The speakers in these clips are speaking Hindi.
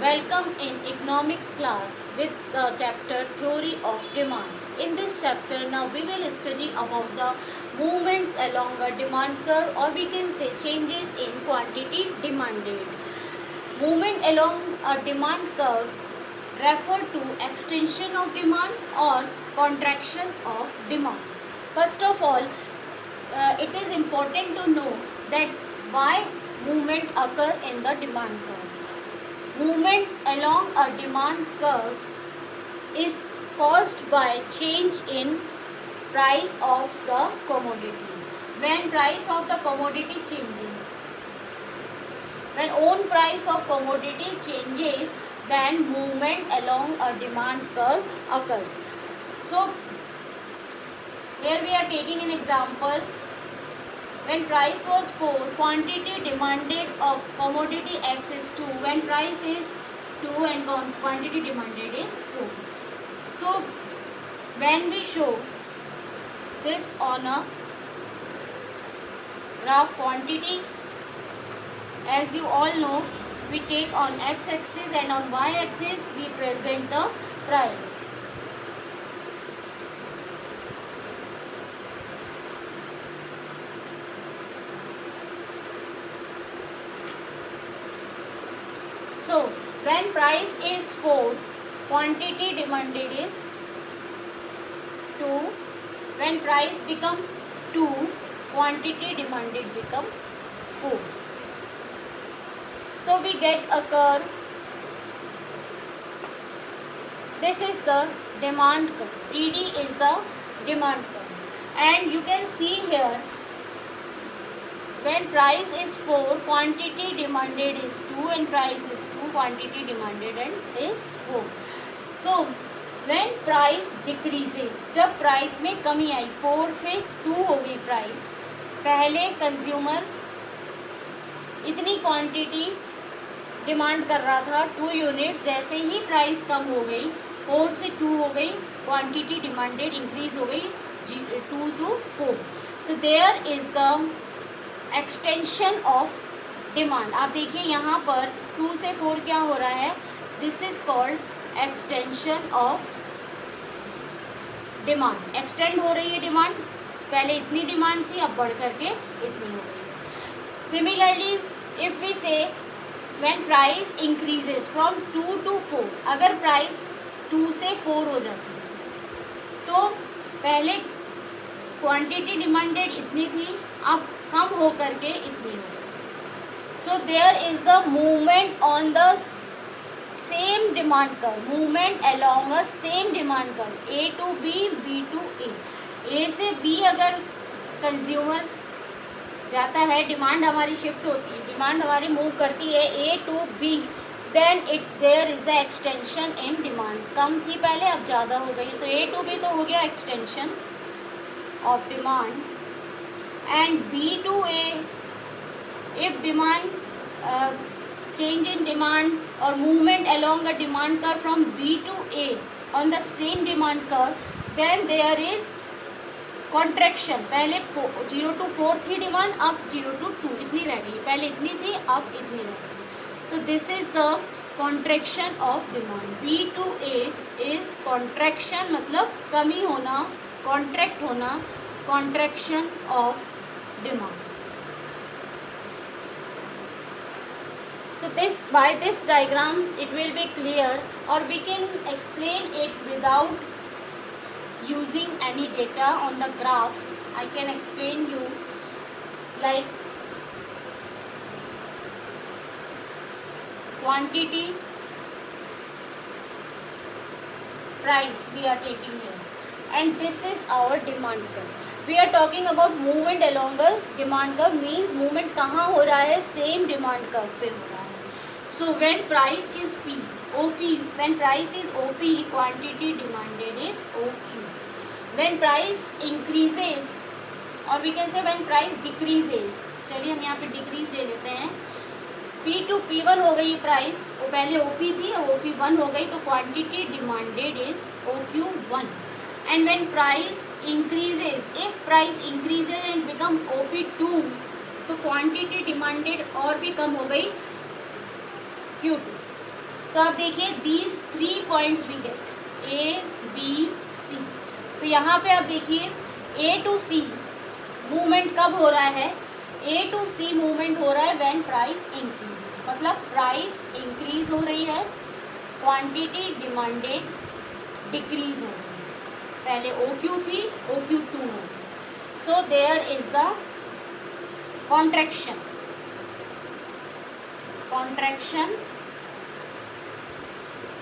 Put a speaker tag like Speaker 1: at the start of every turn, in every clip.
Speaker 1: Welcome in economics class with the chapter theory of demand. In this chapter now we will study about the movements along a demand curve, or we can say changes in quantity demanded. Movement along a demand curve refer to extension of demand or contraction of demand. First of all, it is important to know that why movement occur in the demand curve. Movement along a demand curve is caused by change in price of the commodity. When price of the commodity changes, when own price of commodity changes, then movement along a demand curve occurs. So here we are taking an example. When price was 4, quantity demanded of commodity X is 2. When price is 2 and quantity demanded is 4. So when we show this on a graph quantity, as you all know, we take on x-axis and on y-axis we present the price. So when price is 4, quantity demanded is 2. When price become 2, quantity demanded become 4. So we get a curve. This is the demand curve. TD is the demand curve. And you can see here, when price is 4, quantity demanded is 2, and price is 2, quantity demanded is 4. So when price decreases, जब price में कमी आई, 4 से 2 हो गई price, पहले कंज्यूमर इतनी क्वांटिटी डिमांड कर रहा था 2 यूनिट, जैसे ही प्राइस कम हो गई 4 से 2 हो गई, क्वांटिटी डिमांडेड इंक्रीज हो गई 2 to 4. तो there is the extension of demand. आप देखिए यहाँ पर 2 से 4 क्या हो रहा है, this is called extension of demand. Extend हो रही है डिमांड, पहले इतनी डिमांड थी अब बढ़ करके इतनी हो गई. सिमिलरली इफ वी से when price increases from 2 to 4, अगर प्राइस 2 से 4 हो जाती है तो पहले क्वांटिटी डिमांडेड इतनी थी, अब कम हो करके इतनी हो गई. So there is the movement on the same demand curve, movement along a same demand curve, A to B, B to A से बी. अगर कंज्यूमर जाता है, डिमांड हमारी शिफ्ट होती है, डिमांड हमारी मूव करती है A to B, then there is the extension in demand. कम थी पहले, अब ज़्यादा हो गई, तो ए टू बी तो हो गया extension of demand. And B to A, if demand change in demand or movement along a demand curve from B to A on the same demand curve, then there is contraction. पहले 0 to 4 थी डिमांड, अब 0 to 2 इतनी रह गई, पहले इतनी थी अब इतनी रह गई. तो this is the contraction of demand. B to A is contraction, मतलब कमी होना, contract होना, contraction of demand. So by this diagram it will be clear, or we can explain it without using any data on the graph. I can explain you like quantity, price we are taking here, and this is our demand curve. We are talking about movement along a demand curve, means movement कहाँ हो रहा है, same demand curve पे हो रहा है. So when price is P, OP, when price is OP, quantity demanded is OQ. When price increases, or we can say when price decreases, चलिए हम यहाँ पे decrease ले लेते हैं, P to P1 हो गई प्राइस, वो पहले OP थी अब OP1 हो गई, तो quantity demanded is OQ1. And when price increases, if price increases and become OP2, तो क्वांटिटी डिमांडेड और भी कम हो गई Q2. तो आप देखिए these 3 points we get A, B, C। तो यहाँ पे आप देखिए A to C मूवमेंट कब हो रहा है? A to C मूवमेंट हो रहा है व्हेन प्राइस इंक्रीजेस, मतलब प्राइस इंक्रीज हो रही है, क्वांटिटी डिमांडेड डिक्रीज हो रही है। पहले OQ थी, OQ2 हो गई, so there is the contraction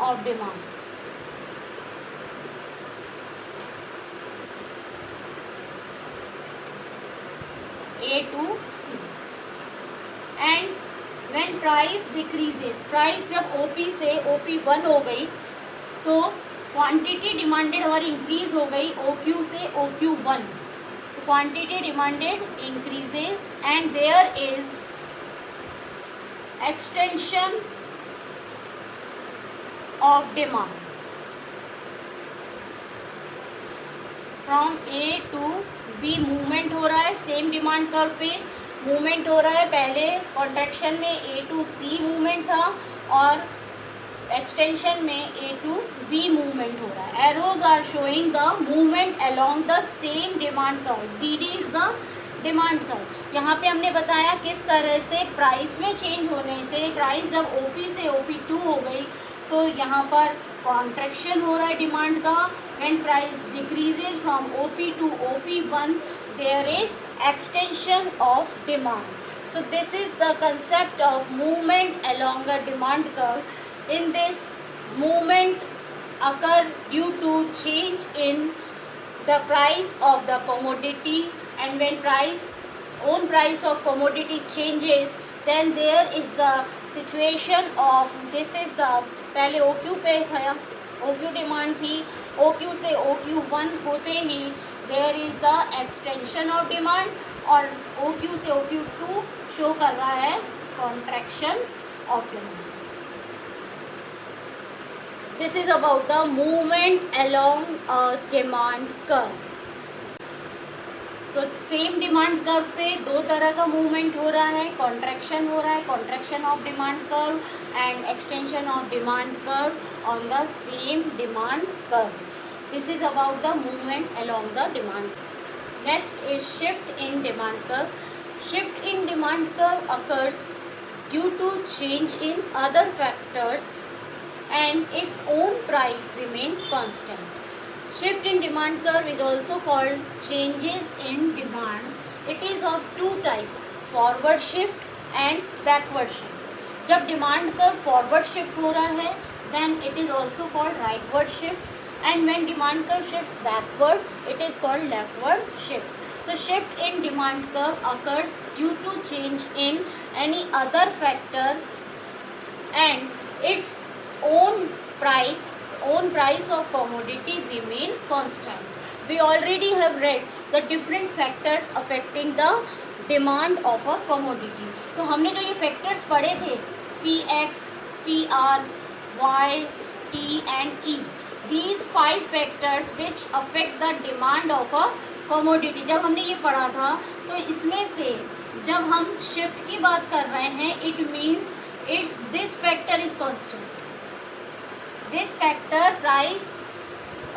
Speaker 1: of demand। A to C and when price decreases, price जब OP से OP1 हो गई तो क्वांटिटी डिमांडेड हमारी इंक्रीज हो गई OQ से OQ1, तो quantity demanded increases and there is extension of demand from A to B। Movement हो रहा है सेम डिमांड कर्व पे, मूवमेंट हो रहा है। पहले कॉन्ट्रैक्शन में A to C मूवमेंट था और एक्सटेंशन में A to B मूवमेंट हो रहा है। Arrows are showing the movement along the same demand curve. DD is the demand curve. यहाँ पे हमने बताया किस तरह से प्राइस में चेंज होने से, प्राइस जब OP से OP2 हो गई तो यहाँ पर कॉन्ट्रैक्शन हो रहा है डिमांड का। When price decreases from OP to OP1 there is extension of demand. So this is the concept of movement along a demand curve. In this movement occur due to change in the price of the commodity, and when price of commodity changes then there is the situation of, this is the, पहले OQ पे था, OQ डिमांड थी, OQ से OQ1 होते ही there is the extension of demand और OQ से OQ2 शो कर रहा है contraction of demand. This is about the movement along a demand curve. So same demand curve पे दो तरह का मूवमेंट हो रहा है, कॉन्ट्रैक्शन हो रहा है, contraction of demand curve and extension of demand curve on the same demand curve. This is about the movement along the demand. Next is shift in demand curve. Shift in demand curve occurs due to change in other factors and its own price remain constant. Shift in demand curve is also called changes in demand. It is of two types, forward shift and backward shift। जब डिमांड कर्व फॉरवर्ड शिफ्ट हो रहा है then it is also called rightward shift, and when demand curve shifts backward it is called leftward shift। The shift in demand curve occurs due to change in any other factor and its own price of commodity remain constant। We already have read the different factors affecting the demand of a commodity। तो हमने जो ये factors पढ़े थे Px, Pr, Y, T and E, these 5 factors which affect the demand of a commodity, जब हमने ये पढ़ा था तो इसमें से जब हम shift की बात कर रहे हैं it means this factor is constant। This factor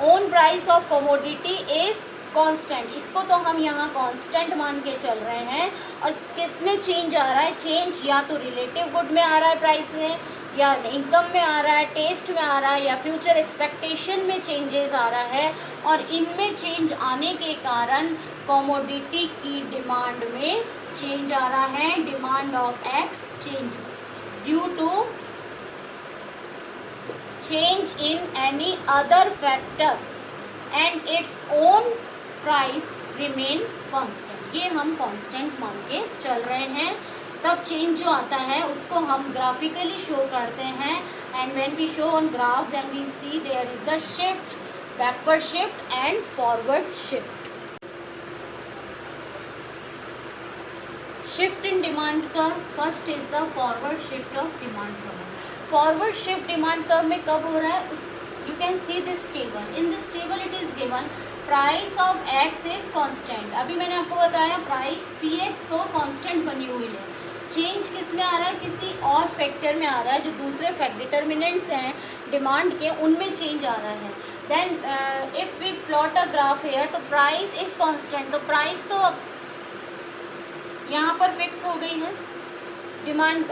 Speaker 1: own price of commodity is constant। इसको तो हम यहाँ constant मान के चल रहे हैं। और किस में चेंज आ रहा है? चेंज या तो रिलेटिव गुड में आ रहा है प्राइस में, या इनकम में आ रहा है, टेस्ट में आ रहा है, या फ्यूचर एक्सपेक्टेशन में चेंजेस आ रहा है। और इनमें चेंज आने के कारण कमोडिटी की डिमांड में चेंज आ रहा है। Demand of X changes due to change in any other factor and its own price remain constant। ये हम constant मान के चल रहे हैं। तब change जो आता है उसको हम graphically show करते हैं, and when we show on graph then we see there is the shift, backward shift and forward shift। Shift in demand curve, first is the forward shift of demand curve। Forward shift demand curve में कब हो रहा है? You can see this table. In this table it is given price of x is constant. अभी मैंने आपको बताया प्राइस Px तो कांस्टेंट बनी हुई है, चेंज किस में आ रहा है, किसी और फैक्टर में आ रहा है, जो दूसरे डिटर्मिनेंट्स हैं डिमांड के, उनमें चेंज आ रहा है। Then if we plot a graph here, तो प्राइस इज कांस्टेंट, तो प्राइस तो यहाँ पर फिक्स हो गई है, demand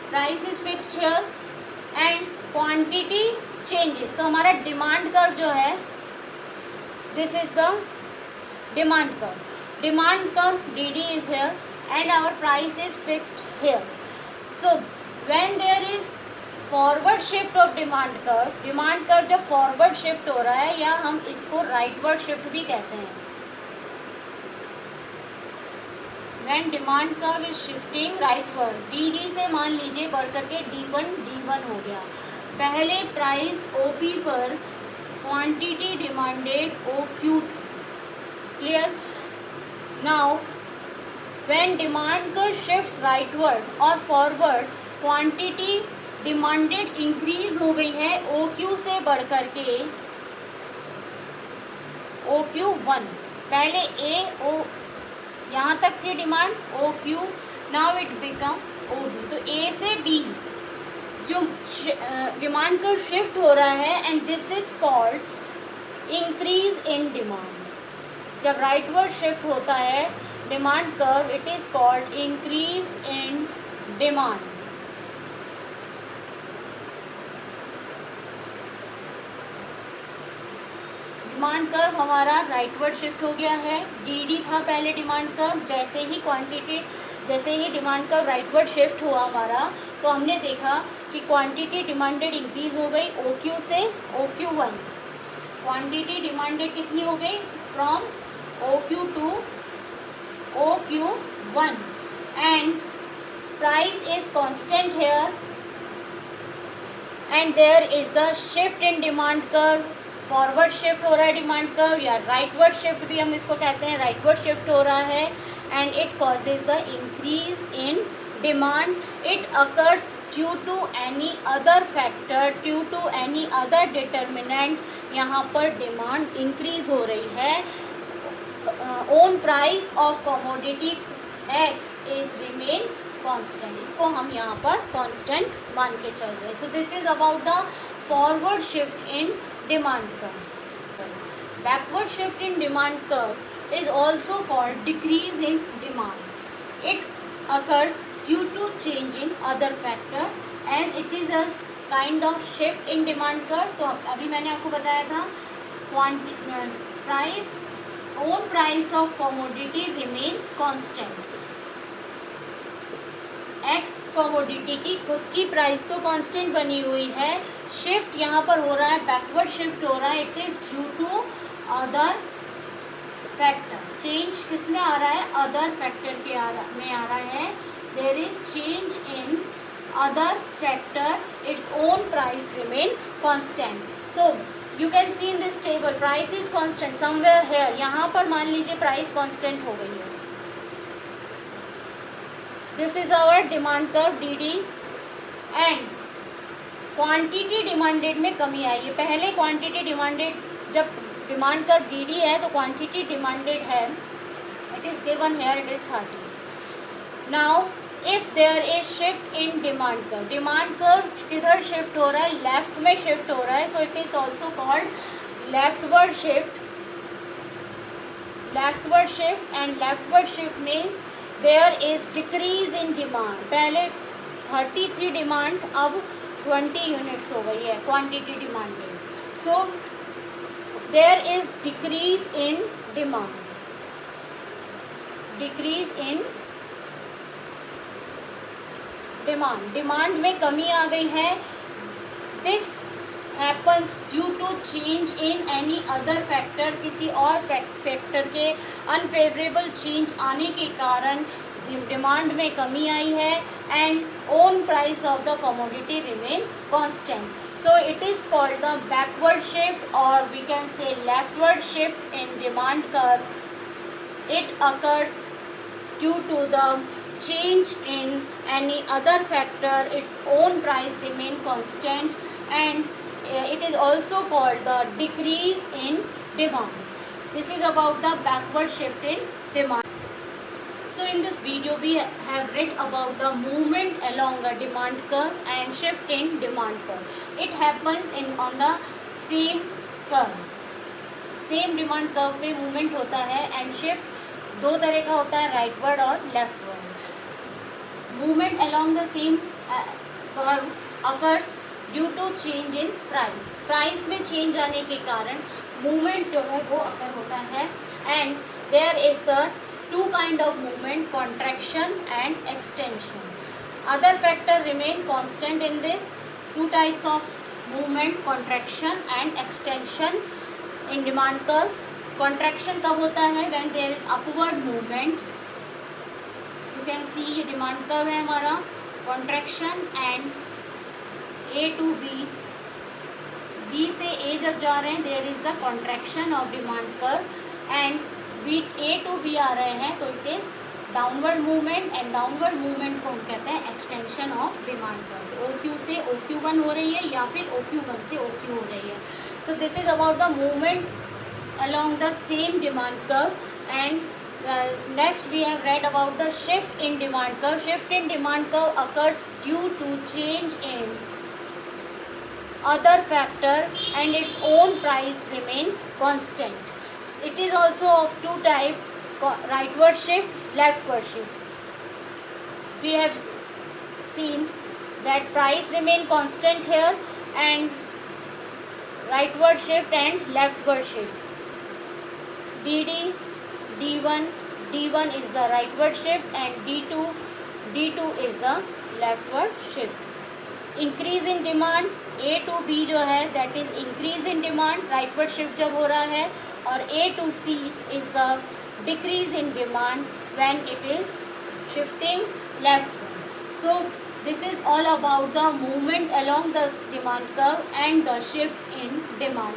Speaker 1: price is fixed here and quantity changes. तो हमारा डिमांड कर्व जो है, this is the demand curve, demand curve dd is here and our price is fixed here. So when there is forward shift of demand curve जब फॉरवर्ड शिफ्ट हो रहा है, या हम इसको राइटवर्ड शिफ्ट भी कहते हैं, when demand curve is shifting rightward, dd से मान लीजिए बढ़ करके d1 हो गया। पहले प्राइस OP पर क्वांटिटी डिमांडेड OQ थी, clear. Now when demand curve shifts rightward और फॉरवर्ड, क्वांटिटी डिमांडेड इंक्रीज हो गई है OQ से बढ़ करके OQ1। पहले A O यहाँ तक थी demand OQ, now it become OB। तो A से B जो डिमांड कर्व शिफ्ट हो रहा है, and this is called increase in demand. जब राइटवर्ड शिफ्ट होता है demand curve, it is called increase in demand. Demand curve हमारा राइटवर्ड शिफ्ट हो गया है, dd था पहले डिमांड कर्व। जैसे ही डिमांड कर्व राइटवर्ड शिफ्ट हुआ हमारा, तो हमने देखा कि क्वांटिटी डिमांडेड इंक्रीज हो गई OQ से OQ1। क्वांटिटी डिमांडेड कितनी हो गई, from OQ to OQ1, and price is constant here, and there is the shift in demand curve. Forward shift हो रहा है डिमांड कर्व, या राइटवर्ड शिफ्ट भी हम इसको कहते हैं, राइटवर्ड शिफ्ट हो रहा है, and it causes the increase in demand. It occurs due to any other factor, due to any other determinant. यहाँ पर डिमांड इंक्रीज हो रही है, own price of commodity X is remain constant. इसको हम यहाँ पर कांस्टेंट मान के चल रहे हैं। सो this is about the forward shift in demand curve. Backward shift in demand curve is also called decrease in demand. It occurs due to change in other factor as it is a kind of shift in demand curve। तो अभी मैंने आपको बताया था price, own price of commodity remain constant. X commodity की खुद की प्राइस तो कांस्टेंट बनी हुई है, शिफ्ट यहाँ पर हो रहा है, बैकवर्ड शिफ्ट हो रहा है, it is due to other factor. Change किस में आ रहा है, अदर फैक्टर में आ रहा है। There is change in other factor, its own price remain constant. So you can see in this table price is constant somewhere here. यहाँ पर मान लीजिए प्राइस कांस्टेंट हो गई है। This is our demand curve dd, and quantity demanded में कमी आई है। पहले क्वांटिटी डिमांडेड, जब डिमांड कर्व dd है तो क्वांटिटी डिमांडेड है, it is given here, it is 30। Now if there is shift in demand curve किधर शिफ्ट हो रहा है, लेफ्ट में शिफ्ट हो रहा है, so it is also called leftward shift. And leftward shift means there is decrease in demand. पहले 30 थी डिमांड, अब 20 यूनिट्स हो गई है quantity demanded. So there is decrease in demand, demand में कमी आ गई है। This happens due to change in any other factor, किसी और फैक्टर के अनफेवरेबल चेंज आने के कारण डिमांड में कमी आई है, and own price of the commodity remain constant. So it is called the backward shift, or we can say leftward shift in demand curve. It occurs due to the change in any other factor, its own price remain constant, and it is also called the decrease in demand. This is about the backward shift in demand. So in this video we have read about the movement along a demand curve and shift in demand curve. It happens on the same curve. Same demand curve पे मूवमेंट होता है एंड शिफ्ट दो तरह का होता है, राइटवर्ड और leftward. Movement along the same curve occurs due to change in price. Price में चेंज आने के कारण मूवमेंट जो है वो अकर होता है. And there is the two kind of movement, contraction and extension. Other factor remain constant in this two types of movement, contraction and extension in demand curve. Contraction कब होता है? When there is upward movement. You can see ये डिमांड कर्व है हमारा. Contraction and A to B, B से ए जब जा रहे हैं there is the contraction of demand curve and B A to B आ रहे हैं तो it is downward movement. And downward movement को हम कहते हैं extension of demand curve. O Q से ओ क्यू वन हो रही है या फिर ओ क्यू वन से ओ क्यू हो रही है. So this is about the movement along the same demand curve. And next we have read about the shift in demand curve. Shift in demand curve occurs due to change in other factor and its own price remain constant. It is also of two type, rightward shift, leftward shift. We have seen that price remain constant here and rightward shift and leftward shift. DD, D1, D1 is the rightward shift and D2, D2 is the leftward shift. Increase in demand, A to B जो है that is increase in demand, rightward shift जब हो रहा है, और A to C is the decrease in demand when it is shifting leftward. So this is all about the movement along the demand curve and the shift in demand.